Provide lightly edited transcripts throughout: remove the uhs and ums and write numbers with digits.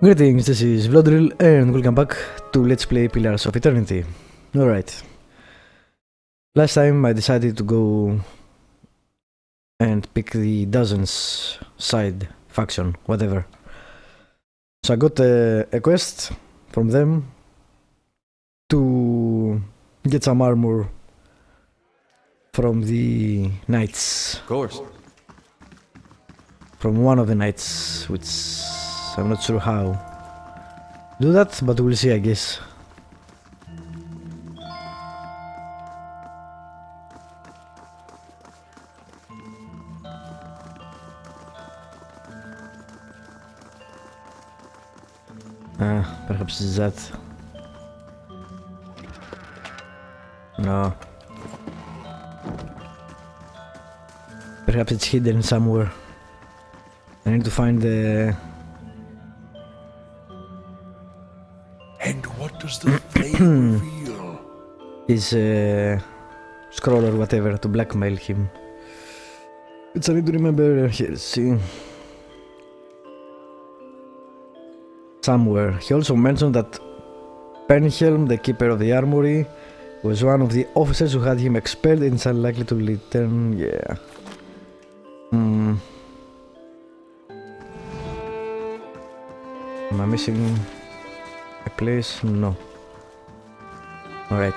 Greetings, this is Vlodril and welcome back to Let's Play Pillars of Eternity. Alright. Last time I decided to go and pick the Dozens side faction, whatever. So I got a quest from them to get some armor from the knights. Of course. From one of the knights, which I'm not sure how do that, but we'll see, I guess. Perhaps it's that. No. Perhaps it's hidden somewhere. I need to find the... And what does the flame reveal? his scroll or whatever to blackmail him. Which I need to remember here, see. Somewhere. He also mentioned that Penhelm, the keeper of the armory, was one of the officers who had him expelled and is unlikely to return. Yeah. Am I missing a place? No. Alright.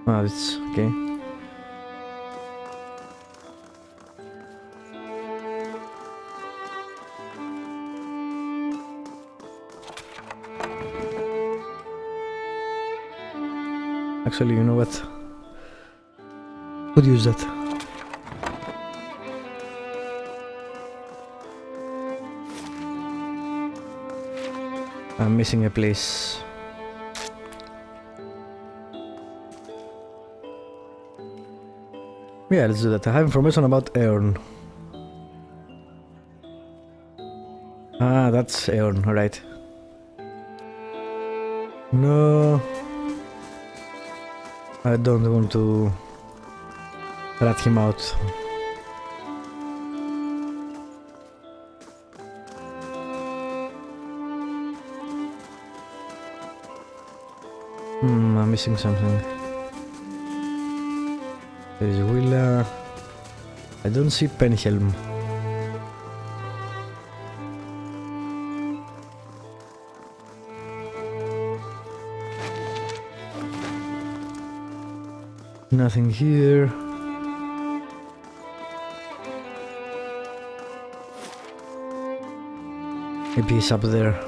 Oh, it's okay. Actually, you know what? Could use that. I'm missing a place. Yeah, let's do that. I have information about Aeon. Ah, that's Aeon, alright. No. I don't want to rat him out. I'm missing something. There is Willa. I don't see Penhelm. Nothing here. Maybe he's up there.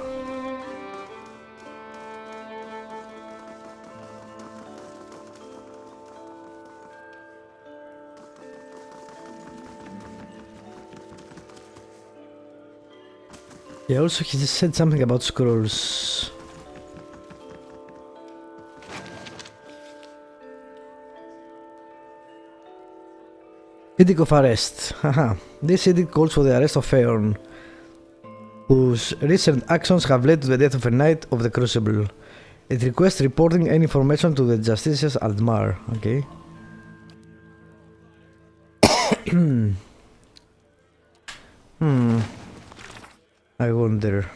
Yeah, also he just said something about scrolls. Edict of arrest. Haha. This edict calls for the arrest of Aeon, whose recent actions have led to the death of a knight of the Crucible. It requests reporting any information to the Justiciars Aldmar. Okay. I wonder.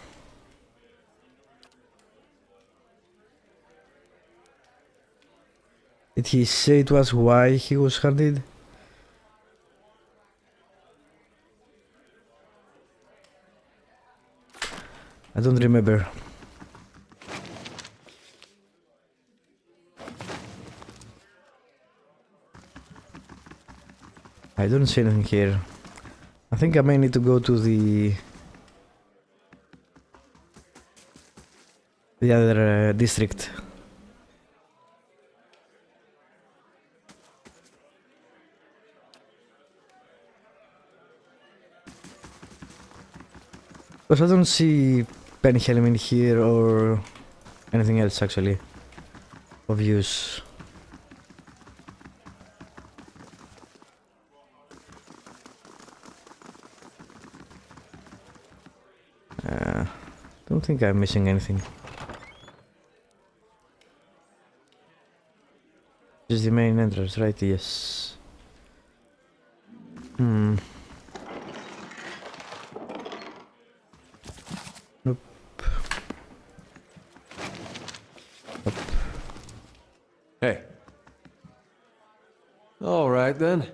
Did he say to us why he was hunted? I don't remember. I don't see anything here. I think I may need to go to the other district. Because I don't see Penhelm in here or anything else actually of use. Don't think I'm missing anything. This is the main entrance, right? Yes. Nope. Nope. Hey. All right then.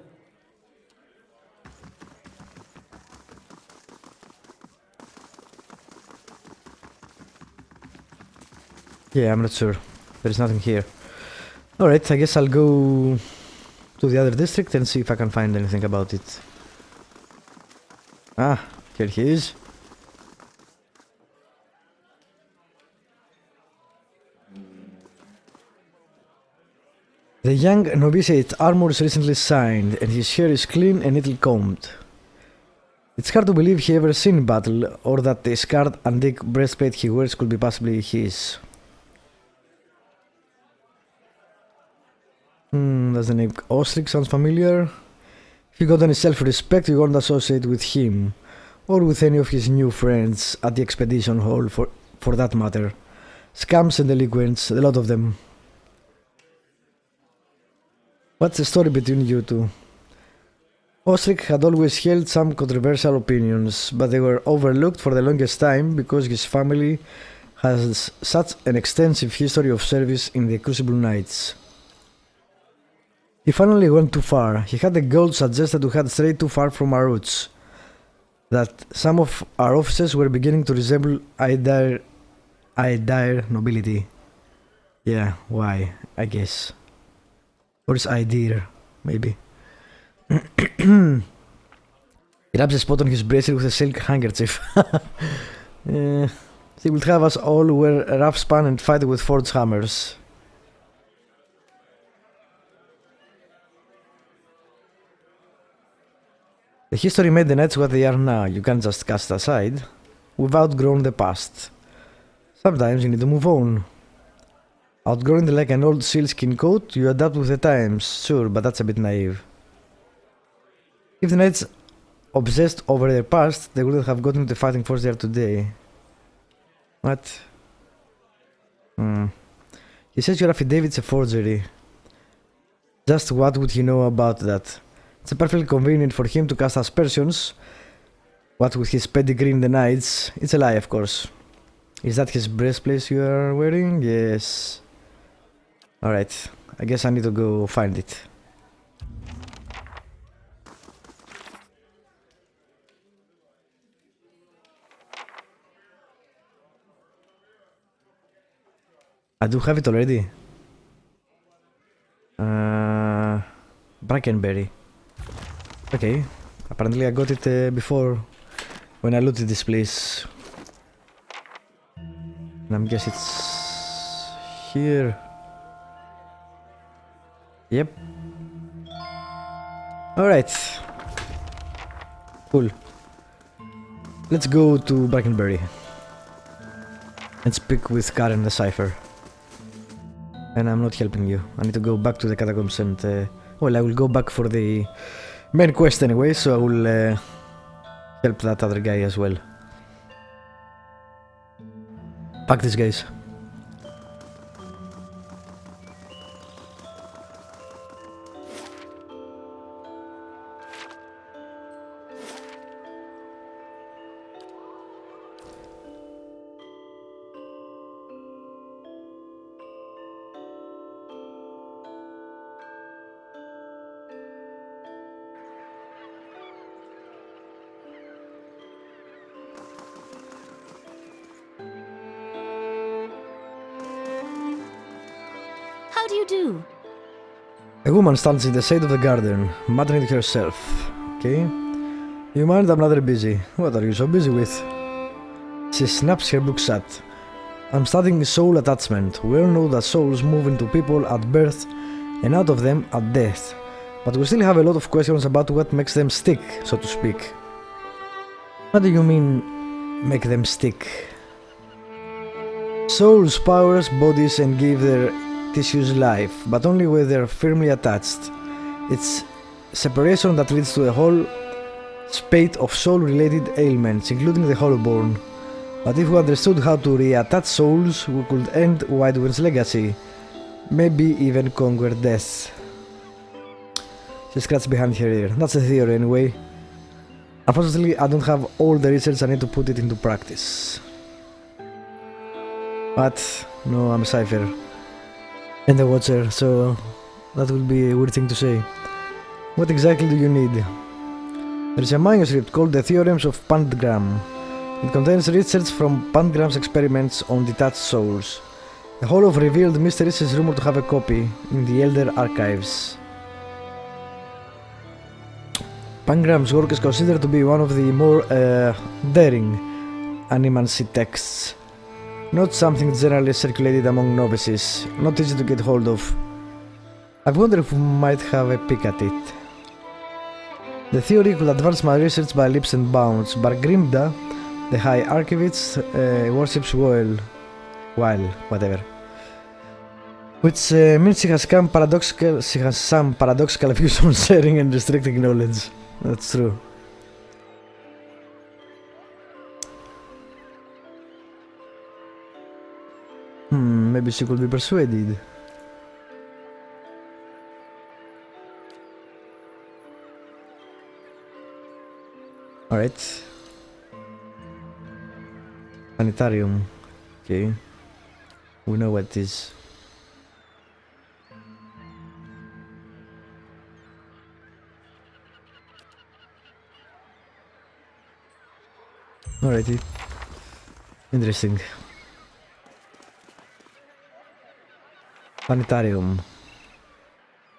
Yeah, I'm not sure. There's nothing here. Alright, I guess I'll go to the other district and see if I can find anything about it. Ah, here he is. The young novitiate armor is recently signed, and his hair is clean and neatly combed. It's hard to believe he ever seen battle, or that the scarred antique breastplate he wears could be possibly his. Does the name Ostrich sounds familiar? If you got any self-respect, you won't associate with him, or with any of his new friends at the expedition hall for that matter. Scams and delinquents, a lot of them. What's the story between you two? Ostrich had always held some controversial opinions, but they were overlooked for the longest time because his family has such an extensive history of service in the Crucible Knights. He finally went too far. He had the gold suggested to head straight too far from our roots. That some of our officers were beginning to resemble Aedire nobility. Yeah, why? I guess. Or is Aedire, maybe. He rubs a spot on his bracelet with a silk handkerchief. He would have us all wear a rough span and fight with forged hammers. The history made the Knights what they are now. You can't just cast it aside. We've outgrown the past. Sometimes you need to move on. Outgrowing like an old sealskin coat, you adapt with the times, sure, but that's a bit naive. If the Knights obsessed over their past, they wouldn't have gotten the fighting force they are today. What? He says your affidavit's a forgery. Just what would he know about that? It's perfectly convenient for him to cast aspersions. What with his pedigree in the Knights? It's a lie, of course. Is that his breastplate you are wearing? Yes. Alright, I guess I need to go find it. I do have it already. Brackenberry. Okay, apparently I got it before when I looted this place. And I guess it's here. Yep. Alright. Cool. Let's go to Brackenberry and speak with Karen the Cipher. And I'm not helping you. I need to go back to the catacombs and... well, I will go back for the main quest anyway, so I will help that other guy as well. Fuck these guys. How do you do? A woman stands in the shade of the garden, muttering to herself. Okay. You mind? I'm rather busy. What are you so busy with? She snaps her book shut. I'm studying soul attachment. We all know that souls move into people at birth and out of them at death. But we still have a lot of questions about what makes them stick, so to speak. What do you mean, make them stick? Souls powers bodies and give their tissues life, but only when they're firmly attached. It's separation that leads to a whole spate of soul-related ailments, including the Hollowborn. But if we understood how to reattach souls, we could end Whitewind's legacy. maybe even conquer death. She scratched behind her ear. That's a theory anyway. Unfortunately, I don't have all the research I need to put it into practice. But, no, I'm a Cipher. And a Watcher, so that would be a weird thing to say. What exactly do you need? There is a manuscript called The Theorems of Pantgram. It contains research from Pantgram's experiments on detached souls. The Hall of Revealed Mysteries is rumored to have a copy in the Elder Archives. Pantgram's work is considered to be one of the more daring animancy texts. Not something generally circulated among novices, not easy to get hold of. I wonder if we might have a peek at it. The theory could advance my research by leaps and bounds, but Grimda, the High Archivist, worships whatever. Which means she has some paradoxical views on sharing and restricting knowledge. That's true. Maybe she could be persuaded. Alright. Planetarium. Okay. We know what it is. Alrighty. Interesting. Planetarium.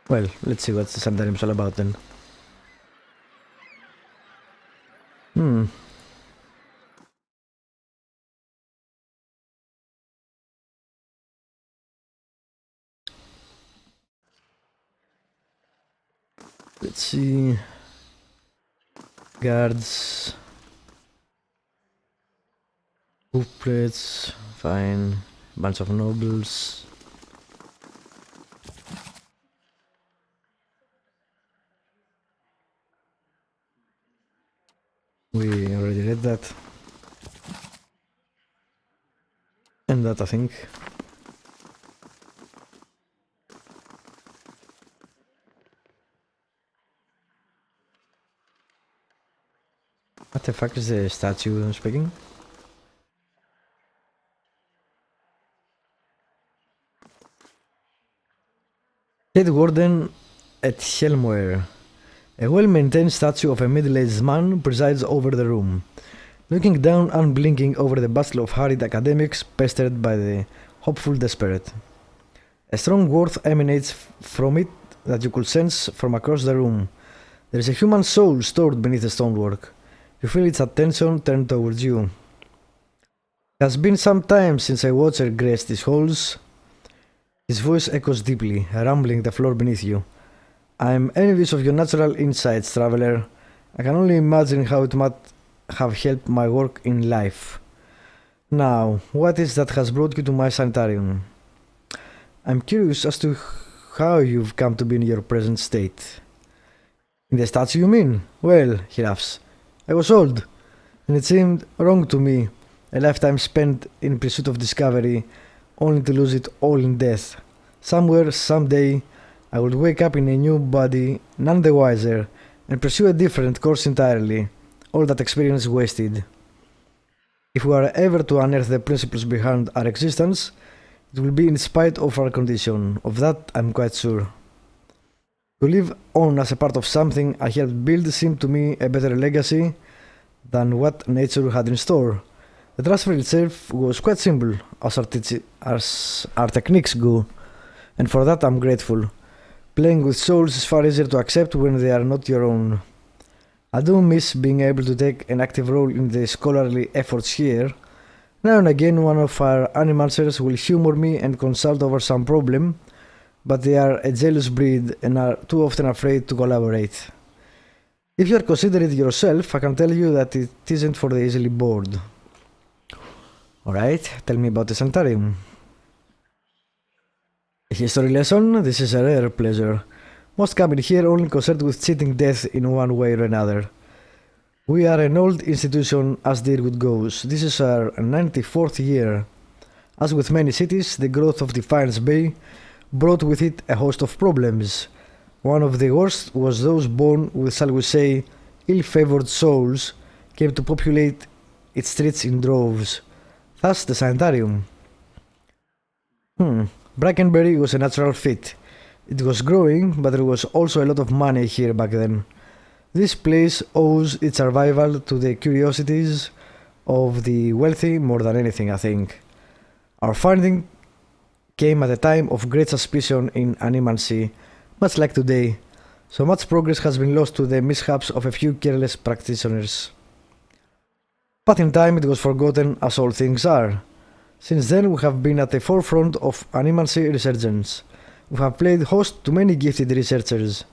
Well, let's see what the sanitarium's all about then. Let's see. Guards. Couplets. Fine. Bunch of nobles. We already read that. And that, I think. What the fuck is the statue speaking? Head Warden at Helmware. A well-maintained statue of a middle-aged man presides over the room, looking down unblinking over the bustle of harried academics pestered by the hopeful desperate. A strong warmth emanates from it that you could sense from across the room. There is a human soul stored beneath the stonework. You feel its attention turned towards you. It has been some time since a watcher graced these halls. His voice echoes deeply, rumbling the floor beneath you. I am envious of your natural insights, traveler. I can only imagine how it might have helped my work in life. Now, what is that has brought you to my sanitarium? I'm curious as to how you've come to be in your present state. In the statue, you mean? Well, he laughs. I was old, and it seemed wrong to me, a lifetime spent in pursuit of discovery, only to lose it all in death. Somewhere, someday, I would wake up in a new body, none the wiser, and pursue a different course entirely, all that experience wasted. If we are ever to unearth the principles behind our existence, it will be in spite of our condition. Of that, I'm quite sure. To live on as a part of something I helped build seemed to me a better legacy than what nature had in store. The transfer itself was quite simple, as our techniques go, and for that I'm grateful. Playing with souls is far easier to accept when they are not your own. I do miss being able to take an active role in the scholarly efforts here. Now and again one of our animancers will humor me and consult over some problem, but they are a jealous breed and are too often afraid to collaborate. If you are considerate yourself, I can tell you that it isn't for the easily bored. Alright, tell me about the sanitarium. A history lesson? This is a rare pleasure. Most come in here only concerned with cheating death in one way or another. We are an old institution as Deerwood goes. This is our 94th year. As with many cities, the growth of Defiance Bay brought with it a host of problems. One of the worst was those born with, shall we say, ill-favored souls came to populate its streets in droves. Thus the sanitarium. Brackenberry was a natural fit. It was growing, but there was also a lot of money here back then. This place owes its survival to the curiosities of the wealthy more than anything, I think. Our finding came at a time of great suspicion in animancy, much like today. So much progress has been lost to the mishaps of a few careless practitioners. But in time it was forgotten, as all things are. Since then we have been at the forefront of animancy resurgence. We have played host to many gifted researchers,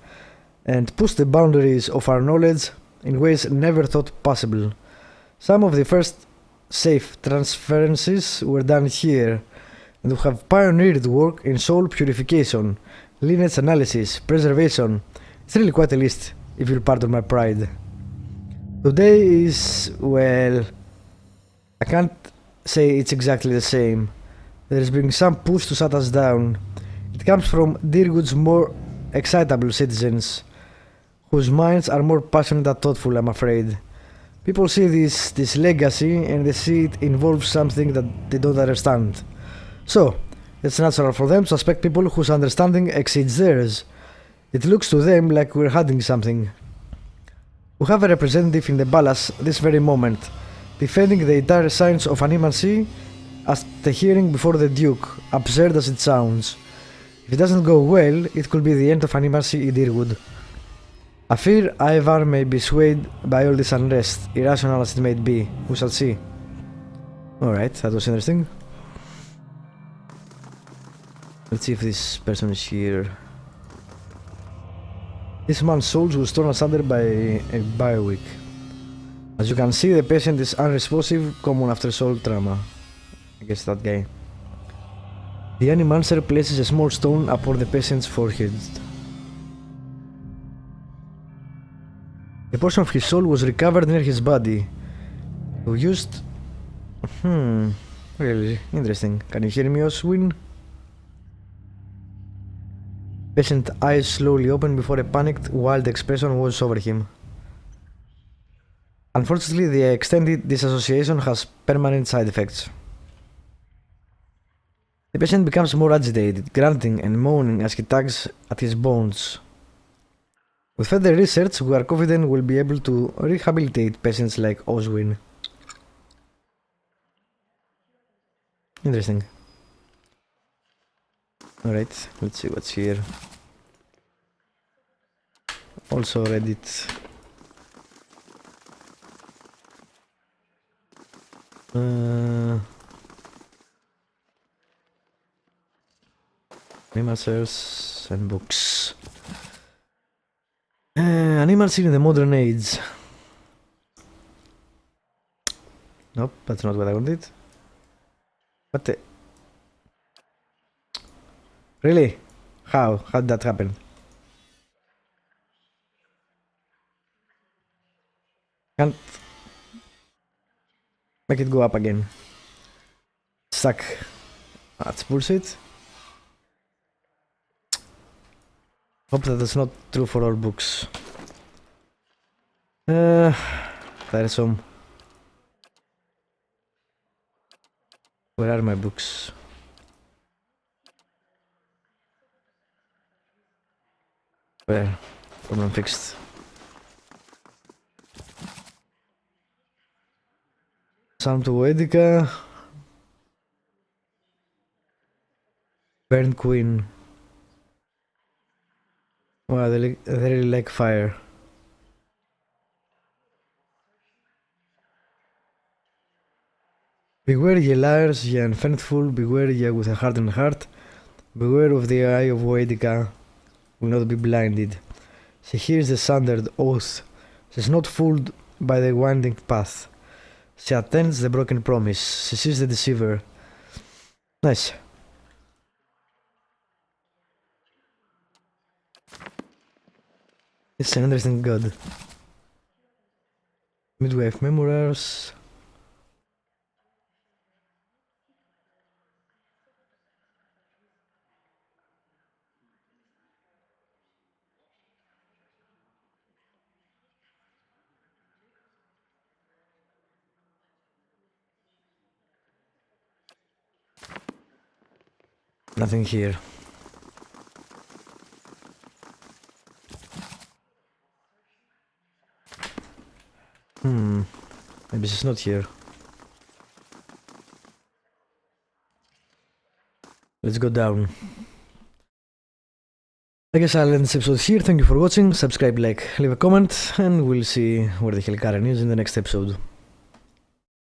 and pushed the boundaries of our knowledge in ways never thought possible. Some of the first safe transferences were done here, and we have pioneered work in soul purification, lineage analysis, preservation. It's really quite a list, if you'll pardon my pride. Today is, well, I can't say it's exactly the same. There's been some push to shut us down. It comes from Deerwood's more excitable citizens, whose minds are more passionate and thoughtful, I'm afraid. People see this legacy and they see it involves something that they don't understand. So, it's natural for them to suspect people whose understanding exceeds theirs. It looks to them like we're hiding something. We have a representative in the palace this very moment, defending the entire science of animancy at the hearing before the Duke, absurd as it sounds. If it doesn't go well, it could be the end of animancy in Deerwood. I fear Ivar may be swayed by all this unrest, irrational as it may be. We shall see. Alright, that was interesting. Let's see if this person is here. This man's soul was torn asunder by a bioweak. As you can see, the patient is unresponsive, common after soul trauma. I guess that guy. The animancer places a small stone upon the patient's forehead. A portion of his soul was recovered near his body. We used... really interesting. Can you hear me, Oswin? Patient eyes slowly opened before a panicked, wild expression was over him. Unfortunately, the extended disassociation has permanent side effects. The patient becomes more agitated, grunting and moaning as he tugs at his bones. With further research, we are confident we'll be able to rehabilitate patients like Oswin. Interesting. Alright, let's see what's here. Also Reddit. Animals and books. Animals in the modern age. Nope, that's not what I wanted. What the... Really? How? How did that happen? Can't make it go up again. Stuck. That's bullshit. Hope that that's not true for all books. There's some. Where are my books? Where? Problem fixed. Some to Edica. Burn Queen. Wow, they really like fire. Beware ye liars, ye unfaithful, beware ye with a hardened heart. Beware of the eye of Wedica, will not be blinded. She hears the sundered oath, she is not fooled by the winding path. She attends the broken promise, she sees the deceiver. Nice. It's an interesting god. Midwife memoirs. Nothing here. Maybe she's not here. Let's go down. I guess I'll end this episode here. Thank you for watching. Subscribe, like, leave a comment, and we'll see where the hell Karen is in the next episode.